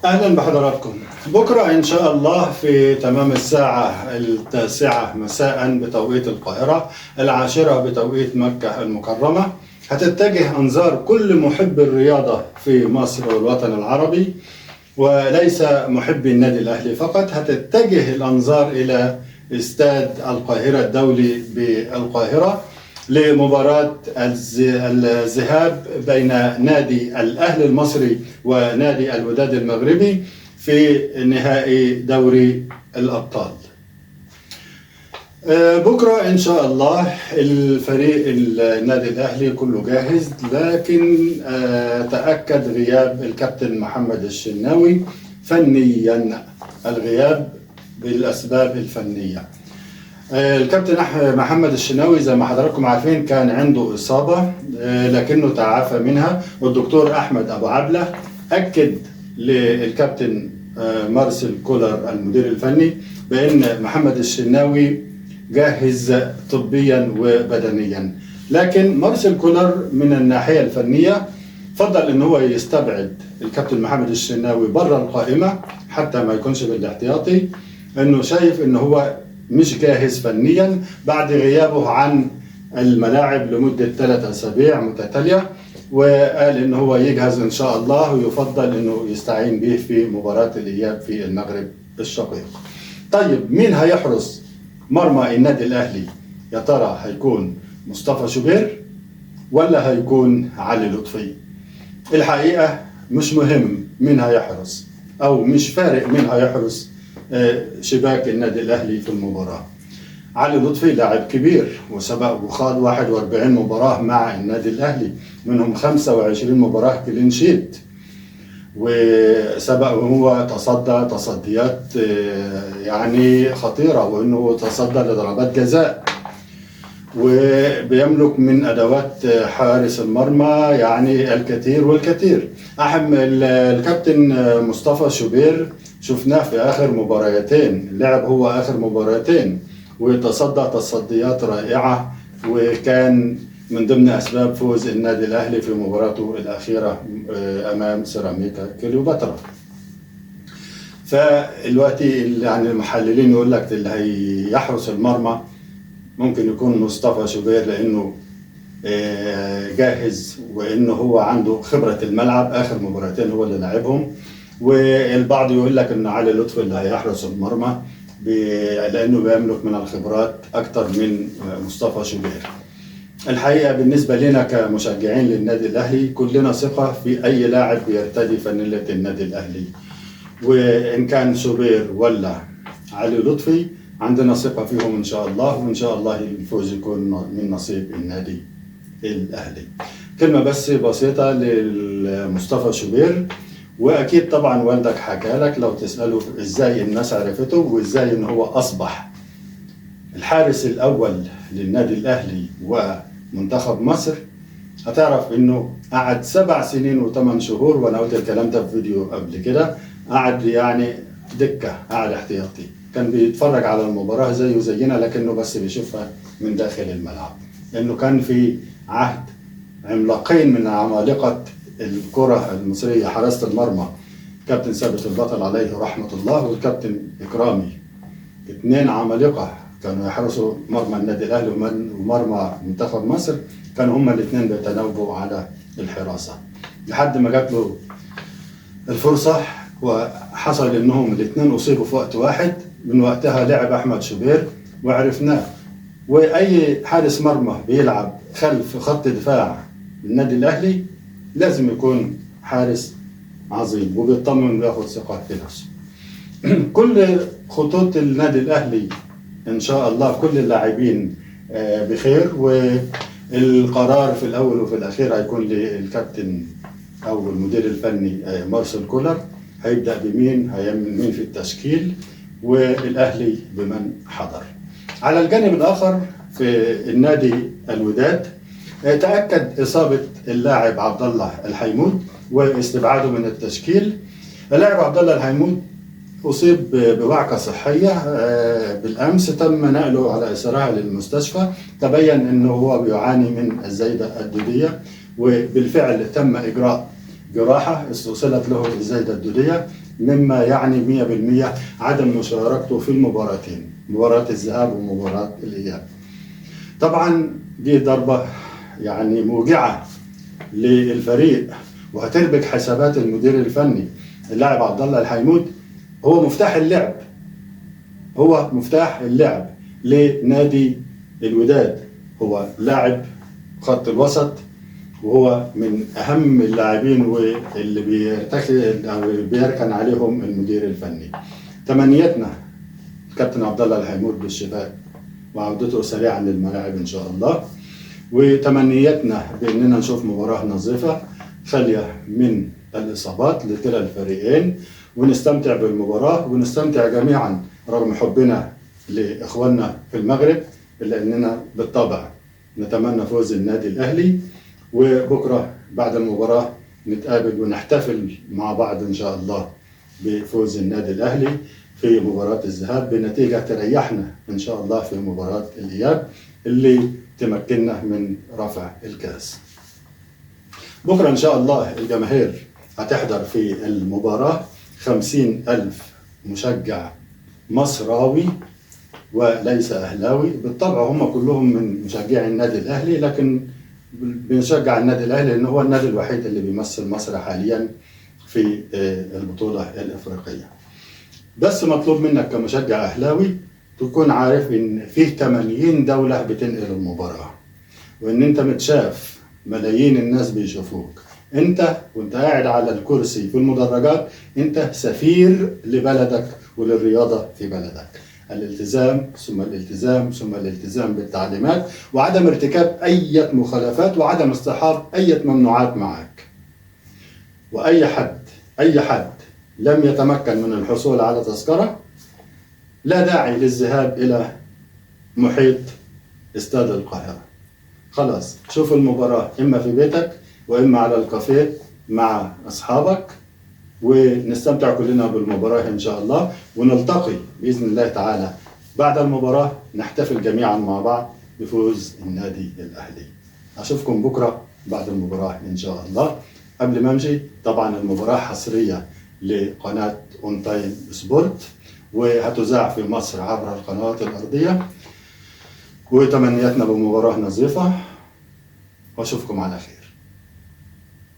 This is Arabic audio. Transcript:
أهلا بحضراتكم. بكرة إن شاء الله في تمام الساعة 9 مساء بتوقيت القاهرة، 10 بتوقيت مكة المكرمة، هتتجه أنظار كل محب الرياضة في مصر والوطن العربي، وليس محبي النادي الأهلي فقط. هتتجه الأنظار إلى استاد القاهرة الدولي بالقاهرة لمباراة الذهاب بين نادي الأهلي المصري ونادي الوداد المغربي في نهائي دوري الأبطال. بكرة إن شاء الله الفريق النادي الأهلي كله جاهز، لكن تأكد غياب الكابتن محمد الشناوي فنيا، الغياب بالأسباب الفنية. الكابتن محمد الشناوي زي ما حضراتكم عارفين كان عنده إصابة لكنه تعافى منها، والدكتور أحمد أبو عبلة أكد للكابتن مارسيل كولر المدير الفني بأن محمد الشناوي جاهز طبيا وبدنيا. لكن مارسيل كولر من الناحية الفنية فضل ان هو يستبعد الكابتن محمد الشناوي بره القائمة حتى ما يكونش بالاحتياطي، انه شايف ان هو مش جاهز فنيا بعد غيابه عن الملاعب لمدة 3 أسابيع متتالية، وقال ان هو يجهز ان شاء الله ويفضل انه يستعين به في مباراة الإياب في المغرب الشقيق. طيب مين هيحرس مرمى النادي الأهلي؟ يا ترى هيكون مصطفى شوبير ولا هيكون علي لطفي؟ الحقيقة مش مهم مين هيحرس، أو مش فارق مين هيحرس شباك النادي الأهلي في المباراة. علي لطفي لاعب كبير وسبق وخاض 41 مباراة مع النادي الأهلي، منهم 25 مباراة كلين شيت، وسبق وهو تصدى تصديات يعني خطيرة، وانه تصدى لضربات جزاء، وبيملك من ادوات حارس المرمى يعني الكثير والكثير. الكابتن مصطفى شوبير شفناه في اخر مباراتين، لعب هو اخر مباراتين وتصدى تصديات رائعة، وكان من ضمن أسباب فوز النادي الأهلي في مباراته الأخيرة أمام سيراميكا كليوباترا. فالوقتي يعني المحللين يقول لك اللي هيحرس المرمى ممكن يكون مصطفى شوبير، لأنه جاهز وإنه هو عنده خبرة الملعب، آخر مباراتين هو اللي لعبهم. والبعض يقول لك إن علي لطفي اللي هيحرس المرمى لأنه بيملك من الخبرات أكثر من مصطفى شوبير. الحقيقة بالنسبة لنا كمشجعين للنادي الأهلي كلنا ثقة في أي لاعب بيرتدي فانيلة النادي الأهلي، وإن كان شوبير ولا علي لطفي عندنا ثقة فيهم إن شاء الله، وإن شاء الله الفوز يكون من نصيب النادي الأهلي. كلمة بس بسيطة لمصطفى شوبير، واكيد طبعا والدك حكى لك لو تساله ازاي الناس عرفته وازاي ان هو اصبح الحارس الاول للنادي الاهلي ومنتخب مصر، هتعرف انه قعد 7 سنين و8 شهور، وانا قلت الكلام ده في فيديو قبل كده، قعد يعني دكه، قعد احتياطي، كان بيتفرج على المباراه زيه زينا لكنه بس بيشوفها من داخل الملعب، لانه كان في عهد عملاقين من عمالقه الكرة المصرية حراسة المرمى، كابتن ثابت البطل عليه رحمة الله والكابتن إكرامي، 2 عمالقة كانوا يحرسوا مرمى النادي الأهلي ومرمى منتخب مصر، كانوا هما الاثنين بيتناوبوا على الحراسة لحد ما جات له الفرصة، وحصل إنهم الاثنين أصيبوا في وقت واحد. من وقتها لعب أحمد شوبير وعرفناه، وأي حارس مرمى بيلعب خلف خط دفاع النادي الأهلي لازم يكون حارس عظيم وبيطمن وياخد ثقة في نفسه. كل خطوط النادي الأهلي إن شاء الله كل اللاعبين بخير، والقرار في الأول وفي الأخير هيكون للكابتن أو المدير الفني مارسيل كولر، هيبدأ بمين، هيعمل مين في التشكيل، والأهلي بمن حضر. على الجانب الآخر في النادي الوداد تأكد إصابة اللاعب عبد الله الحيمود واستبعاده من التشكيل. اللاعب عبد الله الحيمود أصيب بوعكة صحية بالأمس، تم نقله على إسراع للمستشفى، تبين أنه هو بيعاني من الزايدة الدودية، وبالفعل تم إجراء جراحة استوصلت له الزايدة الدودية، مما يعني 100% عدم مشاركته في المباراتين، مباراة الذهاب ومباراة الإياب. طبعا دي ضربة يعني موجعة للفريق، وهتربك حسابات المدير الفني. اللاعب عبد الله الحيمود هو مفتاح اللعب، هو مفتاح اللعب لنادي الوداد، هو لاعب خط الوسط، وهو من أهم اللاعبين واللي بيركن عليهم المدير الفني. تمنيتنا الكابتن عبد الله الحيمود بالشفاء وعودته سريعا للملاعب إن شاء الله، وتمنيتنا بأننا نشوف مباراة نظيفة خالية من الإصابات لكلا الفريقين، ونستمتع بالمباراة ونستمتع جميعا رغم حبنا لإخواننا في المغرب، إلا أننا بالطبع نتمنى فوز النادي الأهلي. وبكرة بعد المباراة نتقابل ونحتفل مع بعض إن شاء الله بفوز النادي الأهلي في مباراة الذهاب بنتيجة تريحنا إن شاء الله في مباراة الإياب اللي تمكننا من رفع الكاس. بكرة إن شاء الله الجماهير هتحضر في المباراة 50,000 مشجع مصراوي وليس أهلاوي. بالطبع هم كلهم من مشجعي النادي الأهلي، لكن بنشجع النادي الأهلي لأنه هو النادي الوحيد اللي بيمثل مصر حاليا في البطولة الإفريقية. بس مطلوب منك كمشجع أهلاوي تكون عارف إن فيه 80 دولة بتنقل المباراة، وإن أنت متشاف، ملايين الناس بيشوفوك. أنت وأنت قاعد على الكرسي في المدرجات أنت سفير لبلدك وللرياضة في بلدك. الالتزام ثم الالتزام ثم الالتزام بالتعليمات، وعدم ارتكاب أي مخالفات، وعدم اصطحاب أي ممنوعات معك. وأي حد لم يتمكن من الحصول على تذكرة لا داعي للذهاب إلى محيط استاد القاهرة. خلاص شوف المباراة إما في بيتك وإما على الكافيه مع أصحابك، ونستمتع كلنا بالمباراة إن شاء الله، ونلتقي بإذن الله تعالى بعد المباراة نحتفل جميعا مع بعض بفوز النادي الأهلي. أشوفكم بكرة بعد المباراة إن شاء الله. قبل ما أمشي طبعا المباراة حصرية لقناة اون تايم سبورت، وهتذاع في مصر عبر القنوات الأرضية، وتمنياتنا بمباراة نظيفة، وأشوفكم على خير.